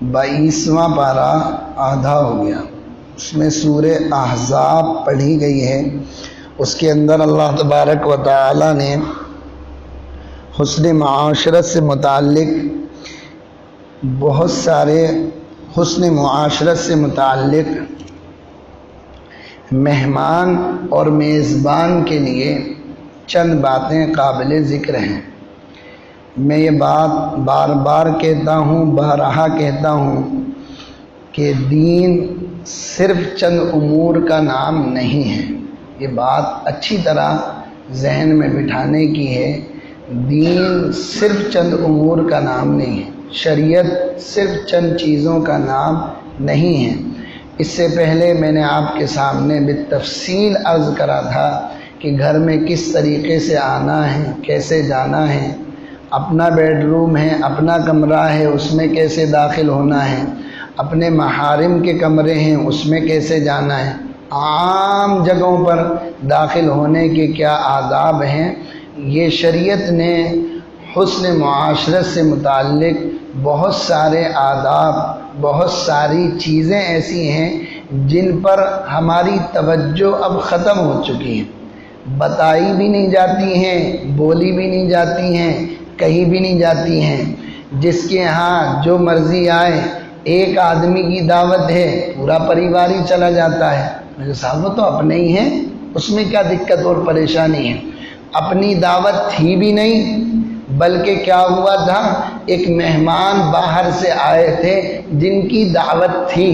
22واں پارہ آدھا ہو گیا، اس میں سورہ احزاب پڑھی گئی ہے۔ اس کے اندر اللہ تبارک و تعالی نے حسن معاشرت سے متعلق بہت سارے حسن معاشرت سے متعلق مہمان اور میزبان کے لیے چند باتیں قابل ذکر ہیں۔ میں یہ بات بار بار کہتا ہوں، بارہا کہتا ہوں کہ دین صرف چند امور کا نام نہیں ہے۔ یہ بات اچھی طرح ذہن میں بٹھانے کی ہے۔ دین صرف چند امور کا نام نہیں ہے، شریعت صرف چند چیزوں کا نام نہیں ہے۔ اس سے پہلے میں نے آپ کے سامنے بالتفصیل عرض کرا تھا کہ گھر میں کس طریقے سے آنا ہے، کیسے جانا ہے، اپنا بیڈ روم ہے، اپنا کمرہ ہے، اس میں کیسے داخل ہونا ہے، اپنے محارم کے کمرے ہیں، اس میں کیسے جانا ہے، عام جگہوں پر داخل ہونے کے کیا آداب ہیں۔ یہ شریعت نے حسن معاشرت سے متعلق بہت سارے آداب، بہت ساری چیزیں ایسی ہیں جن پر ہماری توجہ اب ختم ہو چکی ہے، بتائی بھی نہیں جاتی ہیں، بولی بھی نہیں جاتی ہیں، کہیں بھی نہیں جاتی ہیں۔ جس کے ہاں جو مرضی آئے، ایک آدمی کی دعوت ہے، پورا پریوار ہی چلا جاتا ہے۔ میرے صاحب وہ تو اپنے ہی ہیں، اس میں کیا دقت اور پریشانی ہے۔ اپنی دعوت تھی بھی نہیں، بلکہ کیا ہوا تھا، ایک مہمان باہر سے آئے تھے جن کی دعوت تھی۔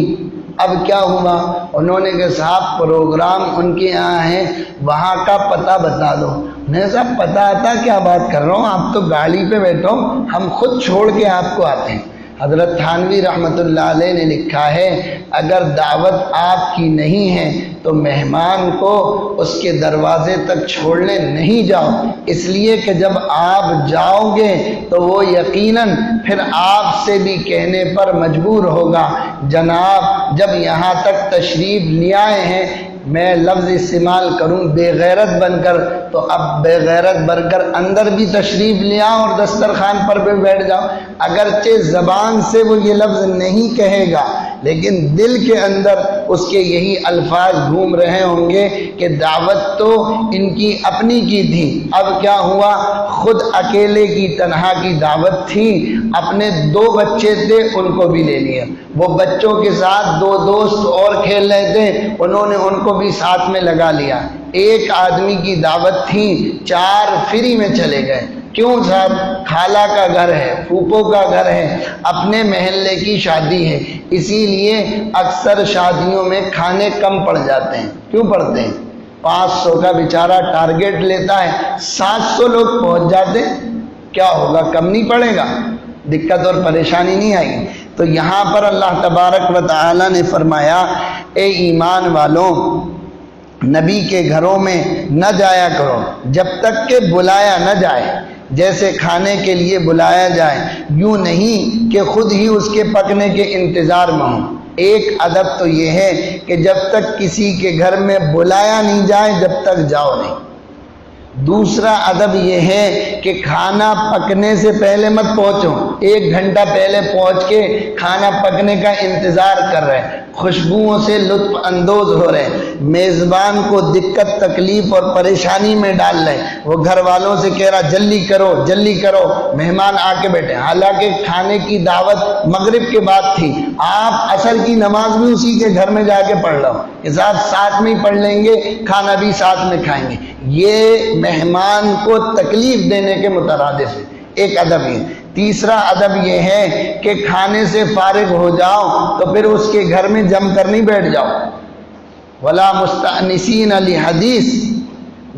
اب کیا ہوا، انہوں نے کہا صاحب پروگرام ان کے یہاں ہے، وہاں کا پتہ بتا دو۔ میں صاحب پتہ آتا کیا بات کر رہا ہوں، آپ تو گاڑی پہ بیٹھو، ہم خود چھوڑ کے آپ کو آتے ہیں۔ حضرت تھانوی رحمۃ اللہ علیہ نے لکھا ہے اگر دعوت آپ کی نہیں ہے تو مہمان کو اس کے دروازے تک چھوڑنے نہیں جاؤ، اس لیے کہ جب آپ جاؤ گے تو وہ یقیناً پھر آپ سے بھی کہنے پر مجبور ہوگا جناب جب یہاں تک تشریف لے آئے ہیں، میں لفظ استعمال کروں بے غیرت بن کر، تو اب بے غیرت بن کر اندر بھی تشریف لے آؤ اور دسترخوان پر بھی بیٹھ جاؤ۔ اگرچہ زبان سے وہ یہ لفظ نہیں کہے گا لیکن دل کے اندر اس کے یہی الفاظ گھوم رہے ہوں گے کہ دعوت تو ان کی اپنی کی تھی، اب کیا ہوا، خود اکیلے کی تنہا کی دعوت تھی، اپنے 2 بچے تھے ان کو بھی لے لیا، وہ بچوں کے ساتھ 2 دوست اور کھیل رہے تھے، انہوں نے ان کو بھی ساتھ میں لگا لیا۔ ایک آدمی کی دعوت تھی، 4 فری میں چلے گئے۔ کیوں صاحب، خالہ کا گھر ہے، پھوپھو کا گھر ہے، اپنے محلے کی شادی ہے، اسی لیے اکثر شادیوں میں کھانے کم پڑ جاتے ہیں۔ کیوں پڑتے ہیں؟ 500 کا بیچارہ ٹارگیٹ لیتا ہے، 700 لوگ پہنچ جاتے، کیا ہوگا، کم نہیں پڑے گا، دقت اور پریشانی نہیں آئے گی۔ تو یہاں پر اللہ تبارک و تعالی نے فرمایا اے ایمان والوں، نبی کے گھروں میں نہ جایا کرو جب تک کہ بلایا نہ جائے، جیسے کھانے کے لیے بلایا جائے، یوں نہیں کہ خود ہی اس کے پکنے کے انتظار میں ہوں۔ ایک ادب تو یہ ہے کہ جب تک کسی کے گھر میں بلایا نہیں جائے جب تک جاؤ نہیں۔ دوسرا ادب یہ ہے کہ کھانا پکنے سے پہلے مت پہنچو، 1 گھنٹہ پہلے پہنچ کے کھانا پکنے کا انتظار کر رہے، خوشبوؤں سے لطف اندوز ہو رہے، میزبان کو دقت تکلیف اور پریشانی میں ڈال رہے، وہ گھر والوں سے کہہ رہا جلدی کرو جلدی کرو، مہمان آ کے بیٹھے، حالانکہ کھانے کی دعوت مغرب کے بعد تھی، آپ عصر کی نماز بھی اسی کے گھر میں جا کے پڑھ لو، کہ صاحب ساتھ میں ہی پڑھ لیں گے، کھانا بھی ساتھ میں کھائیں گے۔ یہ مہمان کو تکلیف دینے کے مترادف ہے، ایک ادب یہ۔ تیسرا ادب یہ ہے کہ کھانے سے فارغ ہو جاؤ تو پھر اس کے گھر میں جم کر نہیں بیٹھ جاؤ، ولا مستأنسین لحدیث،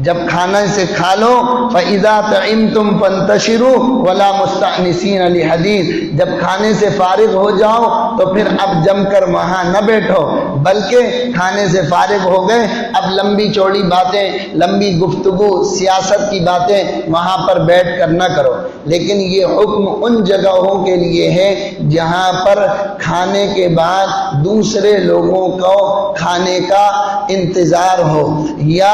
جب کھانے سے کھا لو فَإِذَا طَعِمْتُمْ فَانْتَشِرُوا وَلَا مُسْتَأْنِسِينَ لِحَدِيثٍ، جب کھانے سے فارغ ہو جاؤ تو پھر اب جم کر وہاں نہ بیٹھو، بلکہ کھانے سے فارغ ہو گئے، اب لمبی چوڑی باتیں، لمبی گفتگو، سیاست کی باتیں وہاں پر بیٹھ کر نہ کرو۔ لیکن یہ حکم ان جگہوں کے لیے ہے جہاں پر کھانے کے بعد دوسرے لوگوں کو کھانے کا انتظار ہو، یا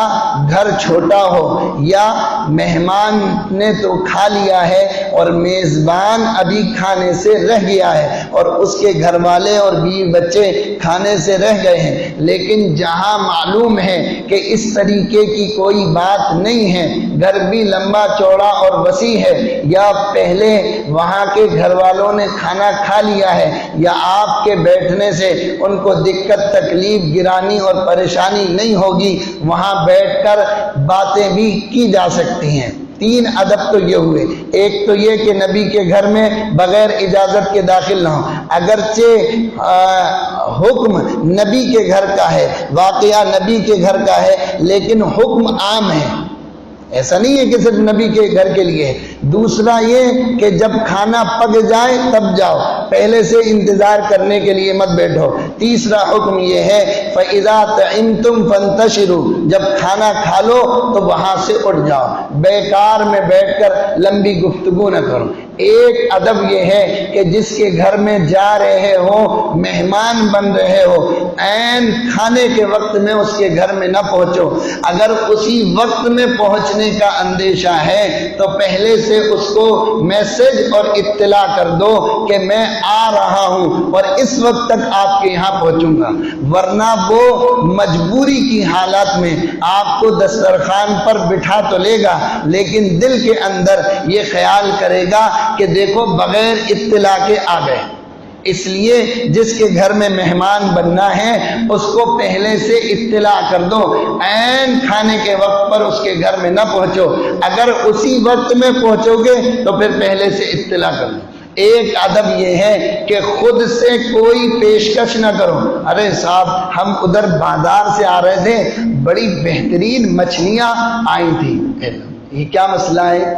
گھر چھوٹا ہو، یا مہمان نے تو کھا لیا ہے اور میزبان ابھی کھانے سے رہ گیا ہے اور اس کے گھر والے اور بیوی بچے کھانے سے رہ گئے ہیں، لیکن جہاں معلوم ہے کہ اس طریقے کی کوئی بات نہیں ہے، گھر بھی لمبا چوڑا اور وسیع ہے، یا پہلے وہاں کے گھر والوں نے کھانا کھا لیا ہے، یا آپ کے بیٹھنے سے ان کو دقت تکلیف گرانی اور پریشانی نہیں ہوگی، وہاں بیٹھ کر باتیں بھی کی جا سکتی ہیں۔ تین ادب تو یہ ہوئے، ایک تو یہ کہ نبی کے گھر میں بغیر اجازت کے داخل نہ ہو، اگرچہ حکم نبی کے گھر کا ہے، واقعہ نبی کے گھر کا ہے، لیکن حکم عام ہے، ایسا نہیں ہے کہ صرف نبی کے گھر کے لیے ہے۔ دوسرا یہ کہ جب کھانا پک جائے تب جاؤ، پہلے سے انتظار کرنے کے لیے مت بیٹھو۔ تیسرا حکم یہ ہے فَإِذَا طَعِمْتُمْ فَانْتَشِرُوا، جب کھانا کھا لو تو وہاں سے اٹھ جاؤ، بیکار میں بیٹھ کر لمبی گفتگو نہ کرو۔ ایک ادب یہ ہے کہ جس کے گھر میں جا رہے ہو، مہمان بن رہے ہو، عین کھانے کے وقت میں اس کے گھر میں نہ پہنچو۔ اگر اسی وقت میں پہنچنے کا اندیشہ ہے تو پہلے سے اس کو میسج اور اطلاع کر دو کہ میں آ رہا ہوں اور اس وقت تک آپ کے یہاں پہنچوں گا، ورنہ وہ مجبوری کی حالت میں آپ کو دسترخوان پر بٹھا تو لے گا، لیکن دل کے اندر یہ خیال کرے گا کہ دیکھو بغیر اطلاع کے آ گئے۔ اس لیے جس کے گھر میں مہمان بننا ہے اس کو پہلے سے اطلاع کر دو، عین کھانے کے وقت پر اس کے گھر میں نہ پہنچو، اگر اسی وقت میں پہنچو گے تو پھر پہلے سے اطلاع کر دو۔ ایک ادب یہ ہے کہ خود سے کوئی پیشکش نہ کرو، ارے صاحب ہم ادھر بازار سے آ رہے تھے، بڑی بہترین مچھلیاں آئی تھیں، یہ کیا مسئلہ ہے؟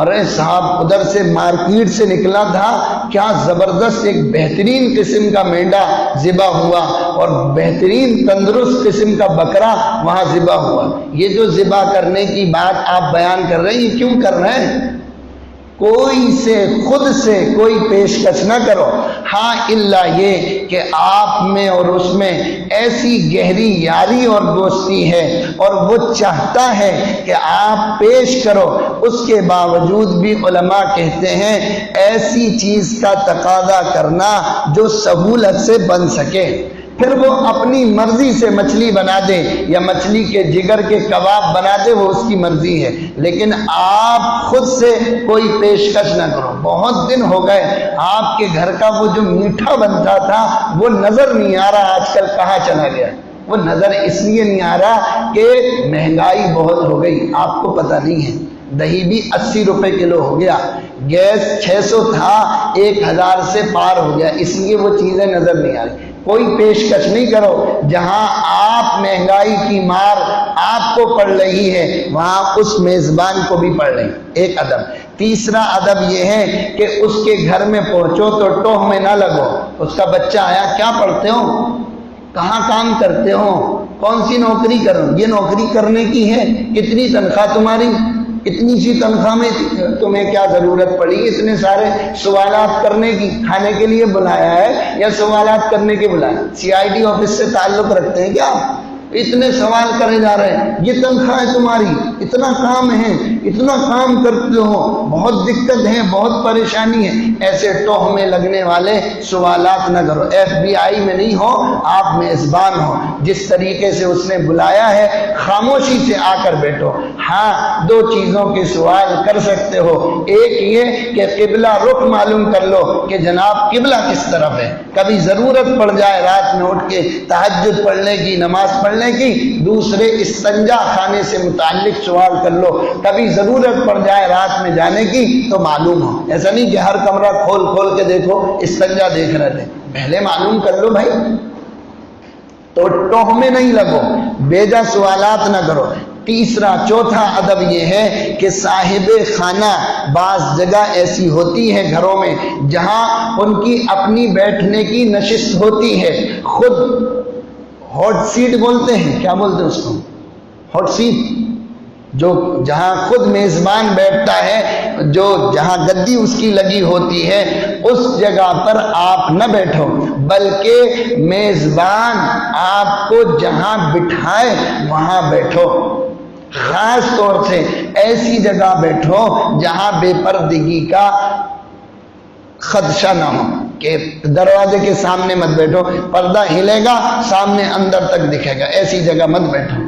ارے صاحب ادھر سے مارکیٹ سے نکلا تھا، کیا زبردست ایک بہترین قسم کا مینڈا ذبح ہوا اور بہترین تندرست قسم کا بکرا وہاں ذبح ہوا۔ یہ جو ذبح کرنے کی بات آپ بیان کر رہے ہیں یہ کیوں کر رہے ہیں؟ کوئی سے خود سے کوئی پیشکش نہ کرو، ہاں الا یہ کہ آپ میں اور اس میں ایسی گہری یاری اور دوستی ہے اور وہ چاہتا ہے کہ آپ پیش کرو، اس کے باوجود بھی علماء کہتے ہیں ایسی چیز کا تقاضا کرنا جو سہولت سے بن سکے۔ پھر وہ اپنی مرضی سے مچھلی بنا دے یا مچھلی کے جگر کے کباب بنا دے، وہ اس کی مرضی ہے، لیکن آپ خود سے کوئی پیشکش نہ کرو۔ بہت دن ہو گئے آپ کے گھر کا وہ جو میٹھا بنتا تھا وہ نظر نہیں آ رہا، آج کل کہاں چلا گیا؟ وہ نظر اس لیے نہیں آ رہا کہ مہنگائی بہت ہو گئی، آپ کو پتہ نہیں ہے، دہی بھی 80 روپے کلو ہو گیا، گیس 600 تھا 1000 سے پار ہو گیا، اس لیے وہ چیزیں نظر نہیں آ رہی۔ کوئی پیشکش نہیں کرو، جہاں آپ مہنگائی کی مار آپ کو پڑ رہی ہے وہاں اس میزبان کو بھی پڑ رہی۔ ایک ادب۔ تیسرا ادب یہ ہے کہ اس کے گھر میں پہنچو تو ٹوہ میں نہ لگو، اس کا بچہ آیا، کیا پڑھتے ہو، کہاں کام کرتے ہو، کون سی نوکری کرو، یہ نوکری کرنے کی ہے، کتنی تنخواہ تمہاری، اتنی سی تنخواہ میں تمہیں کیا ضرورت پڑی اتنے سارے سوالات کرنے کی؟ کھانے کے لیے بلایا ہے یا سوالات کرنے کے بلایا؟ CID آفس سے تعلق رکھتے ہیں کیا؟ اتنے سوال کرے جا رہے ہیں، یہ تنخواہ ہے تمہاری، اتنا کام ہے، اتنا کام کرتے ہو، بہت دقت ہے، بہت پریشانی ہے۔ ایسے ٹوہ میں لگنے والے سوالات نہ کرو۔ FBI میں نہیں ہو، آپ میزبان ہو، جس طریقے سے اس نے بلایا ہے خاموشی سے آ کر بیٹھو۔ ہاں 2 چیزوں کے سوال کر سکتے ہو، ایک یہ کہ قبلہ رخ معلوم کر لو کہ جناب قبلہ کس طرف ہے، کبھی ضرورت پڑ جائے رات میں اٹھ کے تہجد پڑھنے کی، نماز پڑھنے کی۔ دوسرے استنجا خانے سے متعلق سوال کر لو، کبھی ضرورت پڑ جائے رات میں جانے کی تو معلوم ہو، ایسا نہیں کہ ہر کمرہ کھول کھول کے دیکھو استنجا دیکھ رہے تھے، پہلے معلوم کر لو بھائی۔ تو ٹوہ میں نہیں لگو، بیجا سوالات نہ کرو۔ تیسرا چوتھا ادب یہ ہے کہ صاحب خانہ بعض جگہ ایسی ہوتی ہے گھروں میں جہاں ان کی اپنی بیٹھنے کی نشست ہوتی ہے، خود ہاٹ سیٹ بولتے ہیں، کیا بولتے ہیں اس کو، ہاٹ سیٹ، جو جہاں خود میزبان بیٹھتا ہے، جو جہاں گدی اس کی لگی ہوتی ہے، اس جگہ پر آپ نہ بیٹھو، بلکہ میزبان آپ کو جہاں بٹھائے وہاں بیٹھو۔ خاص طور سے ایسی جگہ بیٹھو جہاں بے پردگی کا خدشہ نہ ہو، کہ دروازے کے سامنے مت بیٹھو، پردہ ہلے گا سامنے اندر تک دکھے گا، ایسی جگہ مت بیٹھو۔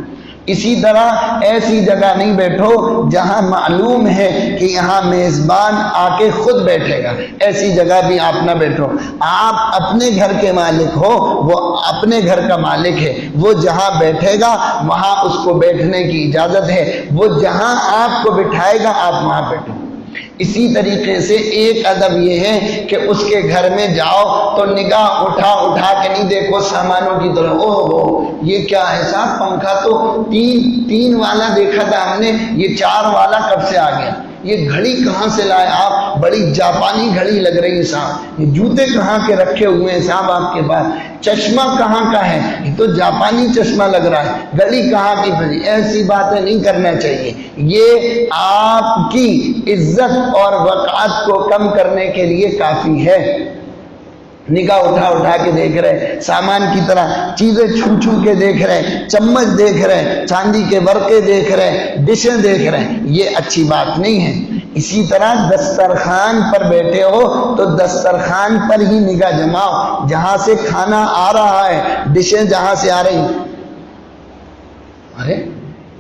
اسی طرح ایسی جگہ نہیں بیٹھو جہاں معلوم ہے کہ یہاں میزبان آ کے خود بیٹھے گا، ایسی جگہ بھی آپ نہ بیٹھو۔ آپ اپنے گھر کے مالک ہو، وہ اپنے گھر کا مالک ہے، وہ جہاں بیٹھے گا وہاں اس کو بیٹھنے کی اجازت ہے، وہ جہاں آپ کو بٹھائے گا آپ وہاں بیٹھو۔ اسی طریقے سے ایک ادب یہ ہے کہ اس کے گھر میں جاؤ تو نگاہ اٹھا اٹھا کے نہیں دیکھو سامانوں کی طرح، یہ کیا ہے صاحب، پنکھا تو تین والا دیکھا تھا ہم نے، یہ 4 والا کب سے آ گیا، یہ گھڑی کہاں سے لائے آپ، بڑی جاپانی گھڑی لگ رہی ہے صاحب، یہ جوتے کہاں کے رکھے ہوئے ہیں صاحب آپ کے پاس، چشمہ کہاں کا ہے، یہ تو جاپانی چشمہ لگ رہا ہے، گھڑی کہاں کی بنی، ایسی باتیں نہیں کرنا چاہیے۔ یہ آپ کی عزت اور وقعت کو کم کرنے کے لیے کافی ہے۔ نگاہ اٹھا اٹھا کے دیکھ رہے، سامان کی طرح چیزیں چھو چھو کے دیکھ رہے، چمچ دیکھ رہے، چاندی کے برقے دیکھ رہے، ڈشیں دیکھ رہے، یہ اچھی بات نہیں ہے۔ اسی طرح دسترخوان پر بیٹھے ہو تو دسترخوان پر ہی نگاہ جماؤ، جہاں سے کھانا آ رہا ہے، ڈشیں جہاں سے آ رہی، ارے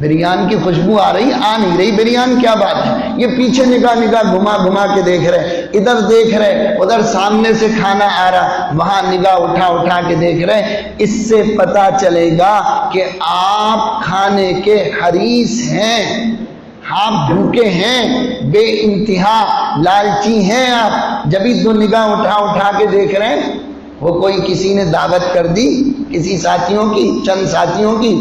بریان کی خوشبو آ رہی، آ نہیں رہی بریان، کیا بات ہے، یہ پیچھے نگاہ گھما گھما کے دیکھ رہے، ادھر دیکھ رہے، ادھر سامنے سے کھانا آ رہا، وہاں نگاہ اٹھا اٹھا کے دیکھ رہے۔ اس سے پتا چلے گا کہ آپ کھانے کے حریص ہیں، آپ بھوکے ہیں، بے انتہا لالچی ہیں آپ، جبھی تو نگاہ اٹھا اٹھا کے دیکھ رہے ہیں۔ وہ کوئی کسی نے دعوت کر دی کسی ساتھیوں کی، چند ساتھیوں کی،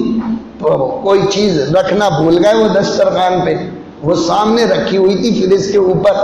تو کوئی چیز رکھنا بھول گئے وہ دسترخوان پہ، وہ سامنے رکھی ہوئی تھی فریج کے اوپر،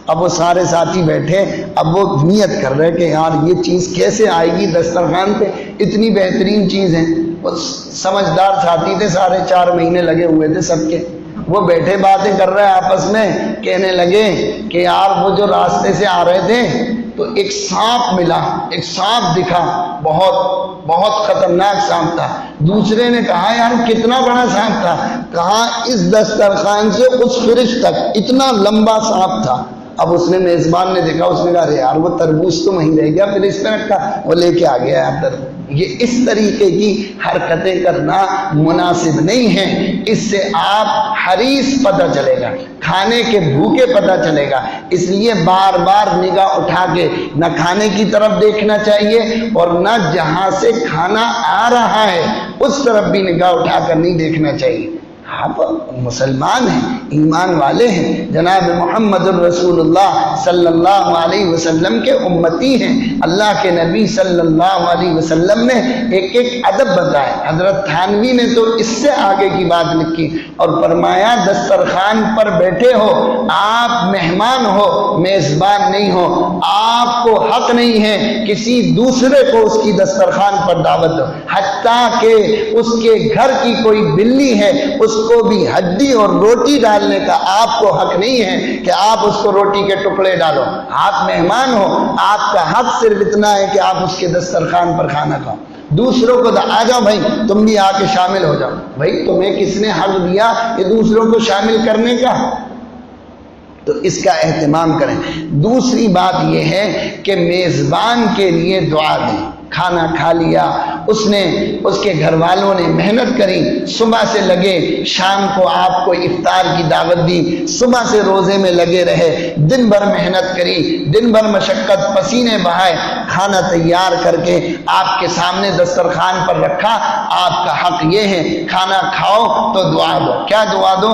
اب وہ سارے ساتھی بیٹھے، اب وہ نیت کر رہے کہ یار یہ چیز کیسے آئے گی دسترخوان پہ، اتنی بہترین چیز ہے۔ وہ سمجھدار ساتھی تھے، 4.5 مہینے لگے ہوئے تھے سب کے، وہ بیٹھے باتیں کر رہے آپس میں، کہنے لگے کہ یار وہ جو راستے سے آ رہے تھے تو ایک سانپ ملا، ایک سانپ دکھا، بہت خطرناک سانپ تھا۔ دوسرے نے کہا یار کتنا بڑا سانپ تھا، کہا اس دسترخوان سے اس فرش تک اتنا لمبا سانپ تھا۔ اب اس نے میزبان نے دیکھا، اس نے کہا ارے یار وہ تربوز تو وہیں رہ گیا، پھر اس پہ رکھا، وہ لے کے آ گیا یار تربوز۔ یہ اس طریقے کی حرکتیں کرنا مناسب نہیں ہے، اس سے آپ حریص پتہ چلے گا، کھانے کے بھوکے پتہ چلے گا۔ اس لیے بار بار نگاہ اٹھا کے نہ کھانے کی طرف دیکھنا چاہیے اور نہ جہاں سے کھانا آ رہا ہے اس طرف بھی نگاہ اٹھا کر نہیں دیکھنا چاہیے۔ آپ مسلمان ہیں، ایمان والے ہیں، جناب محمد الرسول اللہ صلی اللہ علیہ وسلم کے امتی ہیں۔ اللہ کے نبی صلی اللہ علیہ وسلم نے ایک ادب بتایا، حضرت تھانوی نے تو اس سے آگے کی بات لکھی اور فرمایا دسترخوان پر بیٹھے ہو، آپ مہمان ہو، میزبان نہیں ہو، آپ کو حق نہیں ہے کسی دوسرے کو اس کی دسترخوان پر دعوت دو، حتیٰ کہ اس کے گھر کی کوئی بلی ہے اس کو بھی ہڈی اور روٹی ڈالنے کا آپ کو حق نہیں ہے کہ آپ اس کو روٹی کے ٹکڑے ڈالو۔ آپ مہمان ہو، آپ کا حق صرف اتنا ہے کہ آپ اس کے دسترخوان پر کھانا کھاؤ۔ دوسروں کو آ جاؤ بھائی تم بھی آ کے شامل ہو جاؤ، بھائی تمہیں کس نے حق دیا کہ دوسروں کو شامل کرنے کا، تو اس کا اہتمام کریں۔ دوسری بات یہ ہے کہ میزبان کے لیے دعا دیں۔ کھانا کھا لیا اس نے، اس کے گھر والوں نے محنت کری، صبح سے لگے، شام کو آپ کو افطار کی دعوت دی، صبح سے روزے میں لگے رہے، دن بھر محنت کری، دن بھر مشقت پسینے بہائے، کھانا تیار کر کے آپ کے سامنے دسترخوان پر رکھا، آپ کا حق یہ ہے کھانا کھاؤ تو دعا دو۔ کیا دعا دو؟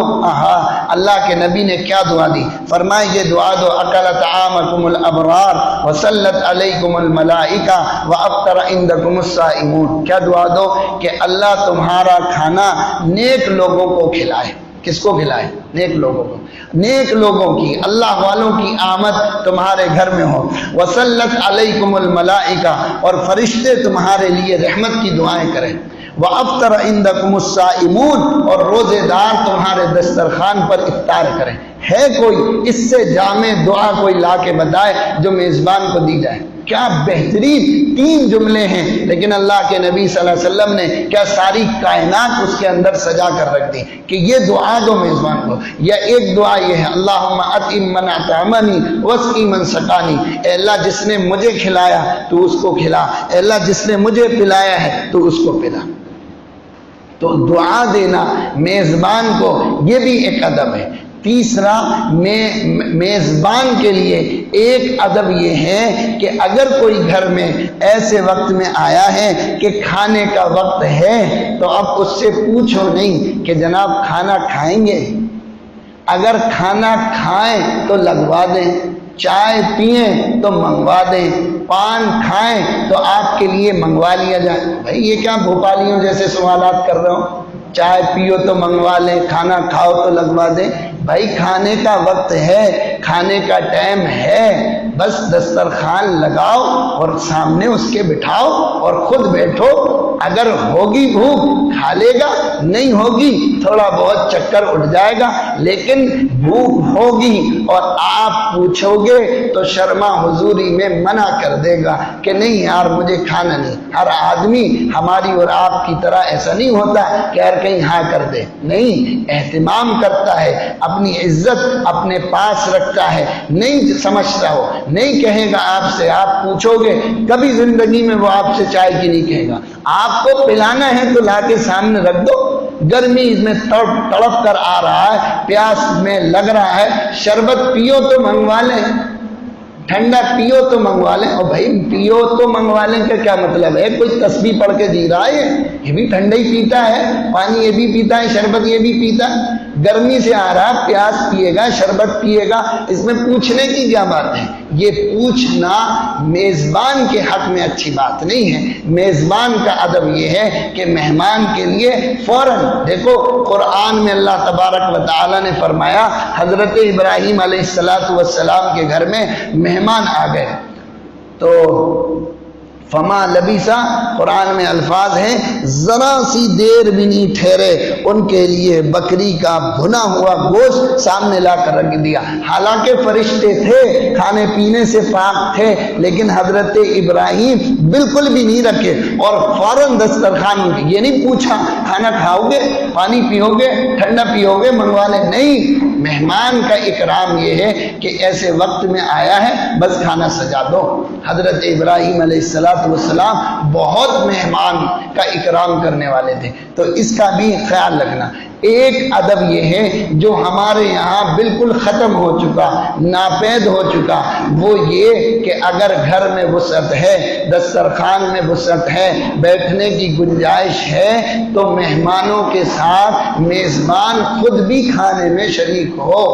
اللہ کے نبی نے کیا دعا دی؟ فرمائے یہ دعا دو، اکل طعامکم الابرار وصلت علیکم الملائکہ وافطر عندکم الصائمون۔ کیا دعا دو؟ کہ اللہ تمہارا کھانا نیک لوگوں کو کھلائے۔ کس کو کھلائے؟ نیک لوگوں کو، نیک لوگوں کی، اللہ والوں کی آمد تمہارے گھر میں ہو۔ وصلت علیکم الملائکہ، اور فرشتے تمہارے لیے رحمت کی دعائیں کریں۔ وافطر عندکم الصائمون، اور روزے دار تمہارے دسترخوان پر افطار کریں۔ ہے کوئی اس سے جامع دعا کوئی لا کے بتائے جو میزبان کو دی جائے؟ کیا بہترین 3 جملے ہیں، لیکن اللہ کے نبی صلی اللہ علیہ وسلم نے کیا ساری کائنات اس کے اندر سجا کر رکھ دی کہ یہ دعا دو میزبان کو۔ یا ایک دعا یہ ہے، اللہم اطعم من اطعمنی واسقی من سقانی، اے اللہ جس نے مجھے کھلایا تو اس کو کھلا، اے اللہ جس نے مجھے پلایا ہے تو اس کو پلا۔ تو دعا دینا میزبان کو یہ بھی ایک ادب ہے۔ تیسرا، میزبان کے لیے ایک ادب یہ ہے کہ اگر کوئی گھر میں ایسے وقت میں آیا ہے کہ کھانے کا وقت ہے تو اب اس سے پوچھو نہیں کہ جناب کھانا کھائیں گے۔ اگر کھانا کھائیں تو لگوا دیں، چائے پئیں تو منگوا دیں، پان کھائیں تو آپ کے لیے منگوا لیا جائے۔ بھائی یہ کیا بھوپالیوں جیسے سوالات کر رہا ہوں؟ چائے پیو تو منگوا لیں، کھانا کھاؤ تو لگوا دیں۔ بھائی کھانے کا وقت ہے، کھانے کا ٹائم ہے، بس دسترخوان لگاؤ اور سامنے اس کے بٹھاؤ اور خود بیٹھو۔ اگر ہوگی بھوک کھا لے گا، نہیں ہوگی تھوڑا بہت چکر اٹھ جائے گا، لیکن بھوک ہوگی اور آپ پوچھو گے تو شرما حضوری میں منع کر دے گا کہ نہیں یار مجھے کھانا نہیں۔ ہر آدمی ہماری اور آپ کی طرح ایسا نہیں ہوتا کہ ہر کہیں ہاں کر دے، نہیں، اہتمام کرتا ہے، اپنی عزت اپنے پاس رکھتا ہے، نہیں سمجھتا ہو، نہیں کہے گا آپ سے، آپ پوچھو گے کبھی زندگی میں وہ آپ سے چائے کی نہیں کہے گا۔ آپ کو پلانا ہے تو لا کے سامنے رکھ دو۔ گرمی میں تڑپ کر آ رہا ہے، پیاس میں لگ رہا ہے، شربت پیو تو منگوا لیں، ٹھنڈا پیو تو منگوا لیں۔ اور بھائی پیو تو منگوا لیں کا کیا مطلب ہے؟ کوئی تسبیح پڑھ کے جی رہا ہے؟ یہ بھی ٹھنڈا ہی پیتا ہے، پانی یہ بھی پیتا ہے، شربت یہ بھی پیتا ہے۔ گرمی سے آ رہا، پیاس پیے گا، شربت پیے گا، اس میں پوچھنے کی کیا بات ہے؟ یہ پوچھنا میزبان کے حق میں اچھی بات نہیں ہے۔ میزبان کا ادب یہ ہے کہ مہمان کے لیے فوراً، دیکھو قرآن میں اللہ تبارک و تعالیٰ نے فرمایا حضرت ابراہیم علیہ السلام کے گھر میں مہمان آ گئے تو فما لبیسا، قرآن میں الفاظ ہیں ذرا سی دیر بھی نہیں ٹھہرے، ان کے لیے بکری کا بھنا ہوا گوشت سامنے لا کر رکھ دیا۔ حالانکہ فرشتے تھے، کھانے پینے سے پاک تھے، لیکن حضرت ابراہیم بالکل بھی نہیں رکھے اور فوراً دسترخوان، یہ نہیں پوچھا کھانا کھاؤ گے، پانی پیو گے، ٹھنڈا پیو گے، منگوا لیں، نہیں۔ مہمان کا اکرام یہ ہے کہ ایسے وقت میں آیا ہے بس کھانا سجا دو۔ حضرت ابراہیم علیہ السلام بہت مہمان کا اکرام کرنے والے تھے، تو اس کا بھی خیال رکھنا۔ ایک ادب یہ ہے جو ہمارے یہاں بالکل ختم ہو چکا، ناپید ہو چکا، وہ یہ کہ اگر گھر میں وسعت ہے، دسترخوان میں وسعت ہے، بیٹھنے کی گنجائش ہے تو مہمانوں کے ساتھ میزبان خود بھی کھانے میں شریک ہو۔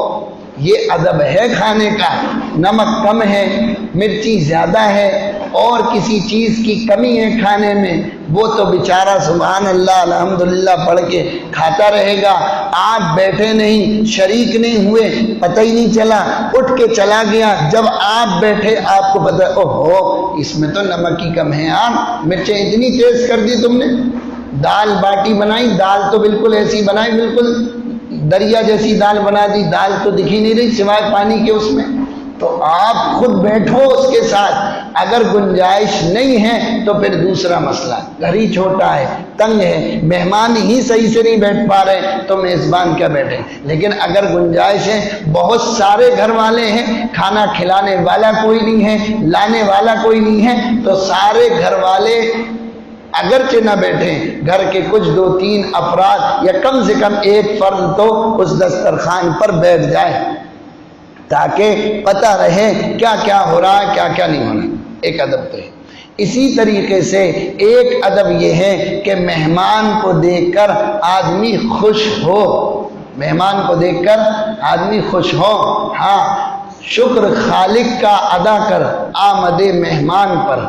یہ ادب ہے کھانے کا۔ نمک کم ہے، مرچی زیادہ ہے اور کسی چیز کی کمی ہے کھانے میں، وہ تو بیچارہ سبحان اللہ الحمدللہ پڑھ کے کھاتا رہے گا۔ آپ بیٹھے نہیں، شریک نہیں ہوئے، پتہ ہی نہیں چلا، اٹھ کے چلا گیا۔ جب آپ بیٹھے آپ کو پتہ، اوہو اس میں تو نمک ہی کم ہے، آپ مرچیں اتنی تیز کر دی تم نے۔ دال باٹی بنائی، دال تو بالکل ایسی بنائی، بالکل دریا جیسی دال بنا دی، دال تو دکھی نہیں رہی سوائے پانی کے اس میں۔ تو آپ خود بیٹھو اس کے ساتھ، اگر گنجائش نہیں ہے تو پھر دوسرا مسئلہ، گھر ہی چھوٹا ہے، تنگ ہے، مہمان ہی صحیح سے نہیں بیٹھ پا رہے تو میزبان کیا بیٹھے۔ لیکن اگر گنجائش ہے، بہت سارے گھر والے ہیں، کھانا کھلانے والا کوئی نہیں ہے، لانے والا کوئی نہیں ہے، تو سارے گھر والے اگرچہ نہ بیٹھیں، گھر کے کچھ 2-3 افراد یا کم سے کم ایک فرد تو اس دسترخوان پر بیٹھ جائے تاکہ پتہ رہے کیا کیا ہو رہا ہے، کیا کیا نہیں ہو رہا۔ ایک ادب تو ہے۔ اسی طریقے سے ایک ادب یہ ہے کہ مہمان کو دیکھ کر آدمی خوش ہو، مہمان کو دیکھ کر آدمی خوش ہو۔ ہاں، شکر خالق کا ادا کر آمد مہمان پر،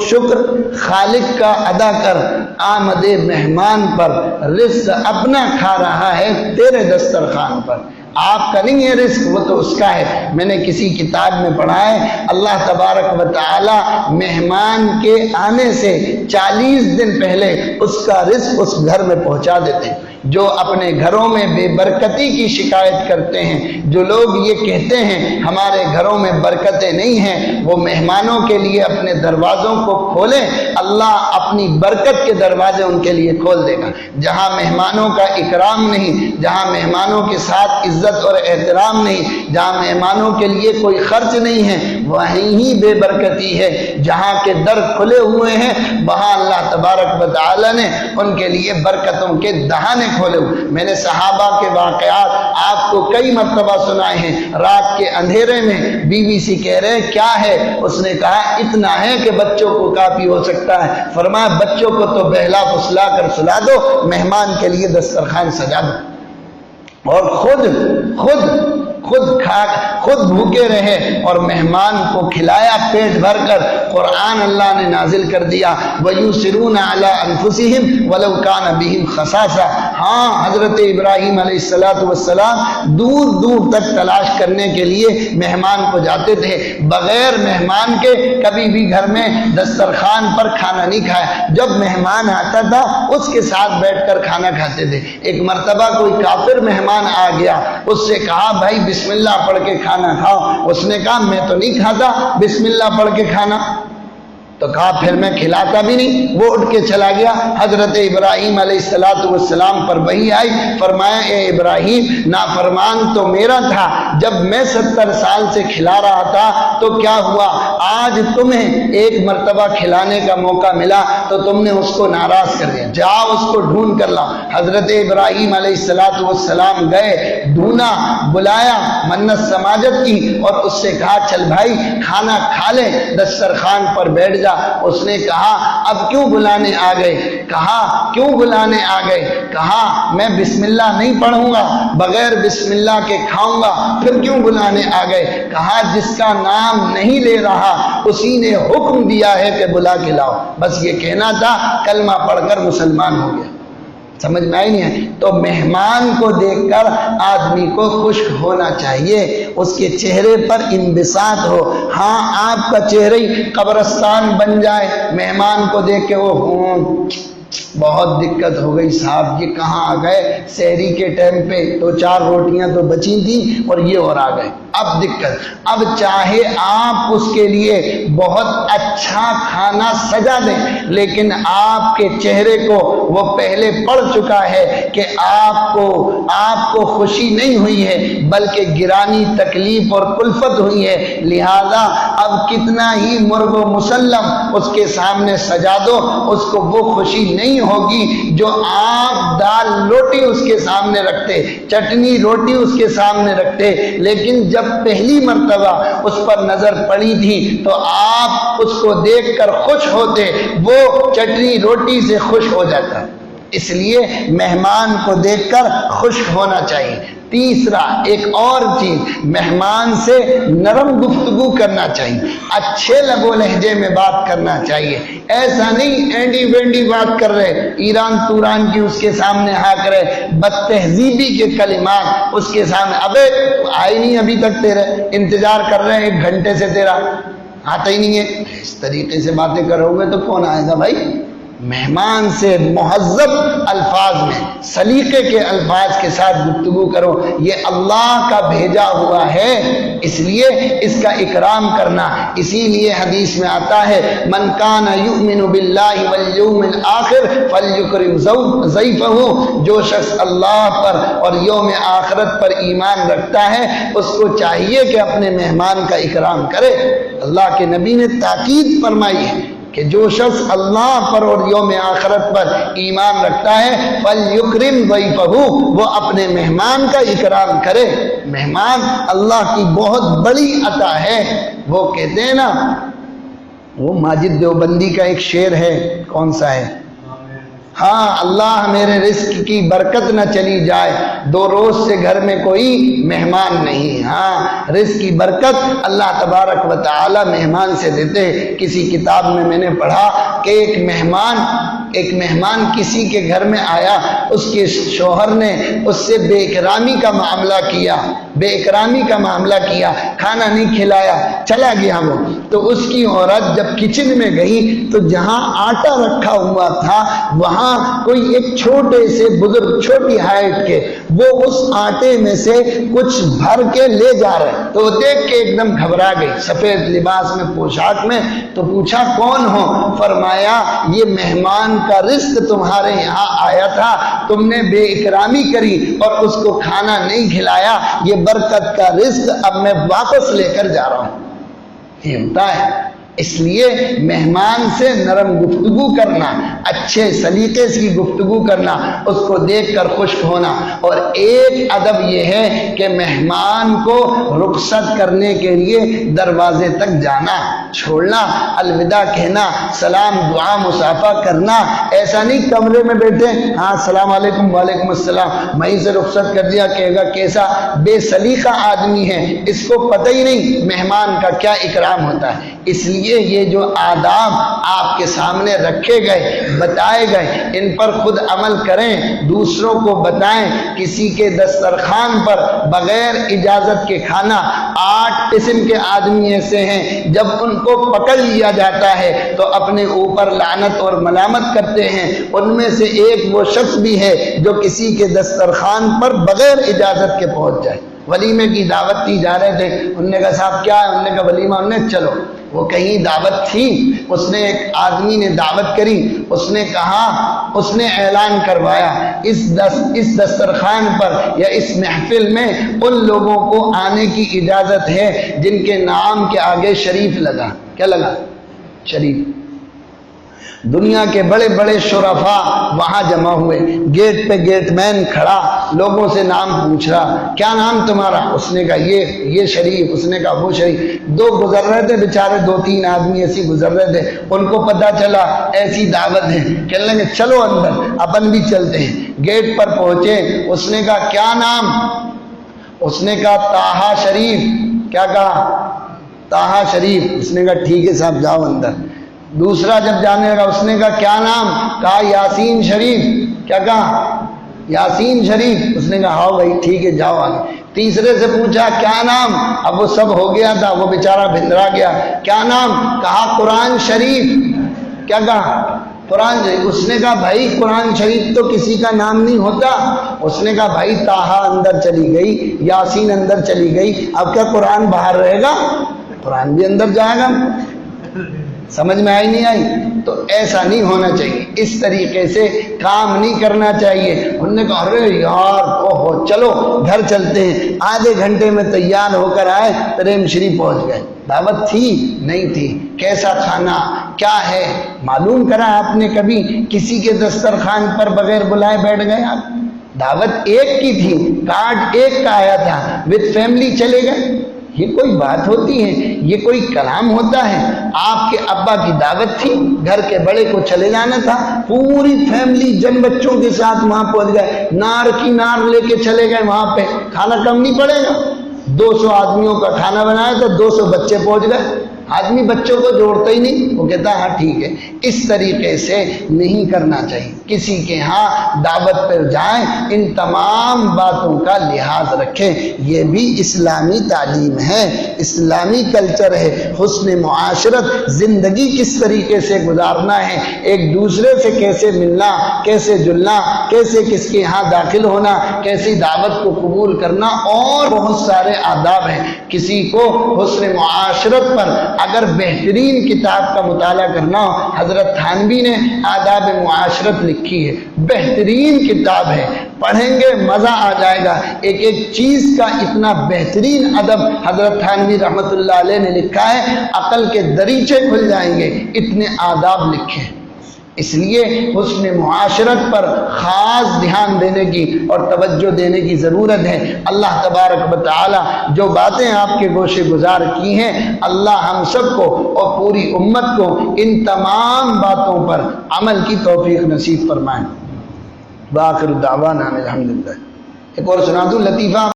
شکر خالق کا ادا کر آمد مہمان پر، رزق اپنا کھا رہا ہے تیرے دسترخوان پر۔ آپ کا نہیں ہے رزق، وہ تو اس کا ہے۔ میں نے کسی کتاب میں پڑھا ہے اللہ تبارک و تعالی مہمان کے آنے سے 40 دن پہلے اس کا رزق اس گھر میں پہنچا دیتے ہیں۔ جو اپنے گھروں میں بے برکتی کی شکایت کرتے ہیں، جو لوگ یہ کہتے ہیں ہمارے گھروں میں برکتیں نہیں ہیں، وہ مہمانوں کے لیے اپنے دروازوں کو کھولیں، اللہ اپنی برکت کے دروازے ان کے لیے کھول دے گا۔ جہاں مہمانوں کا اکرام نہیں، جہاں مہمانوں کے ساتھ عزت اور احترام نہیں، جہاں مہمانوں کے لیے کوئی خرچ نہیں ہے، وہیں ہی بے برکتی ہے۔ جہاں کے در کھلے ہوئے ہیں وہاں اللہ تبارک و تعالی نے ان کے لیے برکتوں کے دہانے کھولے ہوئے۔ میں نے صحابہ کے واقعات آپ کو کئی مرتبہ سنائے ہیں۔ رات کے اندھیرے میں بیوی سے کہہ رہے کیا ہے؟ اس نے کہا اتنا ہے کہ بچوں کو کافی ہو سکتا ہے۔ فرمایا بچوں کو تو بہلا پھسلا کر سلا دو، مہمان کے لیے دسترخوان سجا دو، اور خود بھوکے رہے اور مہمان کو کھلایا پیٹ بھر کر۔ قرآن اللہ نے نازل کر دیا وَيُسِرُونَ عَلَىٰ أَنفُسِهِمْ وَلَوْ كَانَ بِهِمْ خَصَاصَةٌ۔ ہاں، حضرت ابراہیم علیہ السلام دور دور تک تلاش کرنے کے لیے مہمان کو جاتے تھے، بغیر مہمان کے کبھی بھی گھر میں دسترخوان پر کھانا نہیں کھایا۔ جب مہمان آتا تھا اس کے ساتھ بیٹھ کر کھانا کھاتے تھے۔ ایک مرتبہ کوئی کافر مہمان آ گیا، اس سے کہا بھائی بسم اللہ پڑھ کے کھانا کھاؤ۔ اس نے کہا میں تو نہیں کھاتا بسم اللہ پڑھ کے کھانا، تو کہا پھر میں کھلاتا بھی نہیں۔ وہ اٹھ کے چلا گیا۔ حضرت ابراہیم علیہ السلام پر وحی آئی، فرمایا اے ابراہیم نافرمان تو میرا تھا، جب میں 70 سال سے کھلا رہا تھا تو کیا ہوا؟ آج تمہیں ایک مرتبہ کھلانے کا موقع ملا تو تم نے اس کو ناراض کر دیا، جاؤ اس کو ڈھونڈ کر لاؤ۔ حضرت ابراہیم علیہ السلام گئے، ڈھونڈا، بلایا، منت سماجت کی اور اس سے کہا چل بھائی کھانا کھا لے، دسترخوان پر بیٹھ جا۔ اس نے کہا اب کیوں بلانے آ گئے؟ کہا کیوں بلانے آ گئے؟ کہا میں بسم اللہ نہیں پڑھوں گا، بغیر بسم اللہ کے کھاؤں گا۔ پھر کیوں بلانے آ گئے؟ کہا جس کا نام نہیں لے رہا اسی نے حکم دیا ہے کہ بلا کے لاؤ۔ بس یہ کہنا تھا، کلمہ پڑھ کر مسلمان ہو گیا۔ سمجھ میں آئی نہیں ہے؟ تو مہمان کو دیکھ کر آدمی کو خشک ہونا چاہیے، اس کے چہرے پر انبساط ہو۔ ہاں، آپ کا چہرہ ہی قبرستان بن جائے مہمان کو دیکھ کے، وہ بہت دقت ہو گئی صاحب، یہ کہاں آ گئے؟ سحری کے ٹائم پہ تو 4 روٹیاں تو بچی تھیں اور یہ اور آ گئے، اب دقت۔ اب چاہے آپ اس کے لیے بہت اچھا کھانا سجا دیں، لیکن آپ کے چہرے کو وہ پہلے پڑ چکا ہے کہ آپ کو خوشی نہیں ہوئی ہے بلکہ گرانی، تکلیف اور کلفت ہوئی ہے۔ لہذا اب کتنا ہی مرغ و مسلم اس کے سامنے سجا دو، اس کو وہ خوشی نہیں ہوگی جو آپ دال روٹی اس کے سامنے رکھتے، چٹنی روٹی اس کے سامنے رکھتے، لیکن جب پہلی مرتبہ اس پر نظر پڑی تھی تو آپ اس کو دیکھ کر خوش ہوتے، وہ چٹنی روٹی سے خوش ہو جاتا۔ اس لیے مہمان کو دیکھ کر خوش ہونا چاہیے۔ تیسرا، ایک اور چیز، مہمان سے نرم گفتگو کرنا چاہیے، اچھے لب و لہجے میں بات کرنا چاہیے۔ ایسا نہیں اینڈی وینڈی بات کر رہے، ایران توران کی اس کے سامنے ہاک رہے، بد تہذیبی کے کلمات اس کے سامنے، ابے آئی نہیں ابھی تک، تیرے انتظار کر رہے ہیں 1 گھنٹے سے، تیرا آتا ہی نہیں ہے۔ اس طریقے سے باتیں کرو گے تو کون آئے گا بھائی؟ مہمان سے مہذب الفاظ میں، سلیقے کے الفاظ کے ساتھ گفتگو کرو، یہ اللہ کا بھیجا ہوا ہے، اس لیے اس کا اکرام کرنا۔ اسی لیے حدیث میں آتا ہے من کان یؤمن باللہ والیوم الآخر فلیکرم ضیفہ، جو شخص اللہ پر اور یوم آخرت پر ایمان رکھتا ہے اس کو چاہیے کہ اپنے مہمان کا اکرام کرے۔ اللہ کے نبی نے تاکید فرمائی ہے کہ جو شخص اللہ پر اور یوم آخرت پر ایمان رکھتا ہے فَلْيُكْرِمْ ضَيْفَهُ، وہ اپنے مہمان کا اکرام کرے۔ مہمان اللہ کی بہت بڑی عطا ہے۔ وہ کہتے ہیں نا وہ ماجد دیوبندی کا ایک شعر ہے، کون سا ہے؟ ہاں، اللہ میرے رزق کی برکت نہ چلی جائے، 2 روز سے گھر میں کوئی مہمان نہیں۔ ہاں، رزق کی برکت اللہ تبارک و تعالی مہمان سے دیتے ہیں۔ کسی کتاب میں میں نے پڑھا کہ ایک مہمان کسی کے گھر میں آیا، اس کے شوہر نے اس سے بے اکرامی کا معاملہ کیا، کھانا نہیں کھلایا، چلا گیا وہ۔ تو اس کی عورت جب کچن میں گئی تو جہاں آٹا رکھا ہوا تھا وہاں کوئی ایک چھوٹے سے بزرگ، چھوٹی ہائٹ کے، وہ اس آٹے میں سے کچھ بھر کے لے جا رہے، تو وہ دیکھ کے ایک دم گھبرا گئی، سفید لباس میں، پوشاک میں۔ تو پوچھا کون ہو؟ فرمایا یہ مہمان کا رزق تمہارے یہاں آیا تھا، تم نے بے اکرامی کری اور اس کو کھانا نہیں کھلایا، یہ برکت کا رزق اب میں واپس لے کر جا رہا ہوں۔ یہ ہوتا ہے۔ اس لیے مہمان سے نرم گفتگو کرنا، اچھے سلیقے سے گفتگو کرنا، اس کو دیکھ کر خوش ہونا۔ اور ایک ادب یہ ہے کہ مہمان کو رخصت کرنے کے لیے دروازے تک جانا، چھوڑنا، الوداع کہنا، سلام دعا مصافحہ کرنا۔ ایسا نہیں کمرے میں بیٹھے، ہاں السلام علیکم، وعلیکم السلام، وہیں سے رخصت کر دیا، کہے گا کیسا بے سلیقہ آدمی ہے، اس کو پتہ ہی نہیں مہمان کا کیا اکرام ہوتا ہے۔ اس لیے یہ جو آداب آپ کے سامنے رکھے گئے، بتائے گئے، ان پر خود عمل کریں، دوسروں کو بتائیں۔ کسی کے دسترخوان پر بغیر اجازت کے کھانا، 8 قسم کے آدمی ایسے ہیں جب ان کو پکڑ لیا جاتا ہے تو اپنے اوپر لعنت اور ملامت کرتے ہیں۔ ان میں سے ایک وہ شخص بھی ہے جو کسی کے دسترخوان پر بغیر اجازت کے پہنچ جائے۔ ولیمے کی دعوت تھی، جا رہے تھے، انہوں نے کہا صاحب کیا ہے؟ انہوں نے کہا ولیمہ۔ انہوں نے چلو، وہ کہیں دعوت تھی، اس نے ایک آدمی نے دعوت کری، اس نے کہا، اس نے اعلان کروایا اس دسترخوان پر یا اس محفل میں ان لوگوں کو آنے کی اجازت ہے جن کے نام کے آگے شریف لگا۔ کیا لگا؟ شریف۔ دنیا کے بڑے بڑے شرفاء وہاں جمع ہوئے، گیٹ پہ گیٹ مین کھڑا، لوگوں سے نام پوچھ رہا، کیا نام تمہارا؟ اس نے کہا یہ شریف، اس نے کہا وہ شریف۔ 2 گزر رہے تھے بیچارے، 2-3 آدمی ایسی گزر رہے تھے، ان کو پتا چلا ایسی دعوت ہے، کہنے لگے چلو اندر، اپن بھی چلتے ہیں۔ گیٹ پر پہنچے، اس نے کہا کیا نام؟ اس نے کہا طاہا شریف۔ کیا کہا؟ طاہا شریف۔ اس نے کہا ٹھیک ہے صاحب جاؤ اندر۔ دوسرا جب جانے لگا، اس نے کہا کیا نام؟ کہا یاسین شریف۔ کیا کہا؟ یاسین شریف۔ اس نے کہا ہاں بھائی ٹھیک ہے جاؤ آگے۔ تیسرے سے پوچھا کیا نام؟ اب وہ سب ہو گیا تھا، وہ بیچارہ بھندرا گیا۔ کیا نام؟ کہا قرآن شریف۔ کیا کہا؟ قرآن شریف۔ اس نے کہا بھائی قرآن شریف تو کسی کا نام نہیں ہوتا۔ اس نے کہا بھائی طاہا اندر چلی گئی، یاسین اندر چلی گئی، اب کیا قرآن باہر رہے گا؟ قرآن بھی اندر جائے گا۔ سمجھ میں آئی نہیں آئی؟ تو ایسا نہیں ہونا چاہیے، اس طریقے سے کام نہیں کرنا چاہیے۔ انہوں نے کہا ارے یار اوہو چلو گھر چلتے ہیں۔ آدھے گھنٹے میں تیار ہو کر آئے، پریم شریف پہنچ گئے۔ دعوت تھی؟ نہیں تھی۔ کیسا کھانا کیا ہے معلوم کرا آپ نے کبھی؟ کسی کے دسترخوان پر بغیر بلائے بیٹھ گئے آپ؟ دعوت ایک کی تھی، کارڈ ایک کا آیا تھا، وتھ فیملی چلے گئے۔ یہ کوئی بات ہوتی ہے؟ یہ کوئی کلام ہوتا ہے؟ آپ کے ابا کی دعوت تھی، گھر کے بڑے کو چلے جانا تھا، پوری فیملی جن بچوں کے ساتھ وہاں پہنچ گئے، نار کی نار لے کے چلے گئے وہاں پہ، کھانا کم نہیں پڑے گا؟ 200 آدمیوں کا کھانا بنایا تو 200 بچے پہنچ گئے۔ آدمی بچوں کو جوڑتا ہی نہیں، وہ کہتا ہے ہاں ٹھیک ہے۔ اس طریقے سے نہیں کرنا چاہیے۔ کسی کے ہاں دعوت پر جائیں، ان تمام باتوں کا لحاظ رکھیں۔ یہ بھی اسلامی تعلیم ہے، اسلامی کلچر ہے۔ حسن معاشرت، زندگی کس طریقے سے گزارنا ہے، ایک دوسرے سے کیسے ملنا، کیسے جلنا، کیسے کس کے ہاں داخل ہونا، کیسی دعوت کو قبول کرنا، اور بہت سارے آداب ہیں۔ کسی کو حسن معاشرت پر اگر بہترین کتاب کا مطالعہ کرنا ہو، حضرت تھانوی نے آداب معاشرت لکھی ہے، بہترین کتاب ہے، پڑھیں گے مزہ آ جائے گا۔ ایک ایک چیز کا اتنا بہترین ادب حضرت تھانوی رحمۃ اللہ علیہ نے لکھا ہے، عقل کے دریچے کھل جائیں گے، اتنے آداب لکھے ہیں۔ اس لیے حسن معاشرت پر خاص دھیان دینے کی اور توجہ دینے کی ضرورت ہے۔ اللہ تبارک و تعالی جو باتیں آپ کے گوشے گزار کی ہیں، اللہ ہم سب کو اور پوری امت کو ان تمام باتوں پر عمل کی توفیق نصیب فرمائیں۔ وآخر دعوانا الحمدللہ۔ ایک اور سنا دوں لطیفہ۔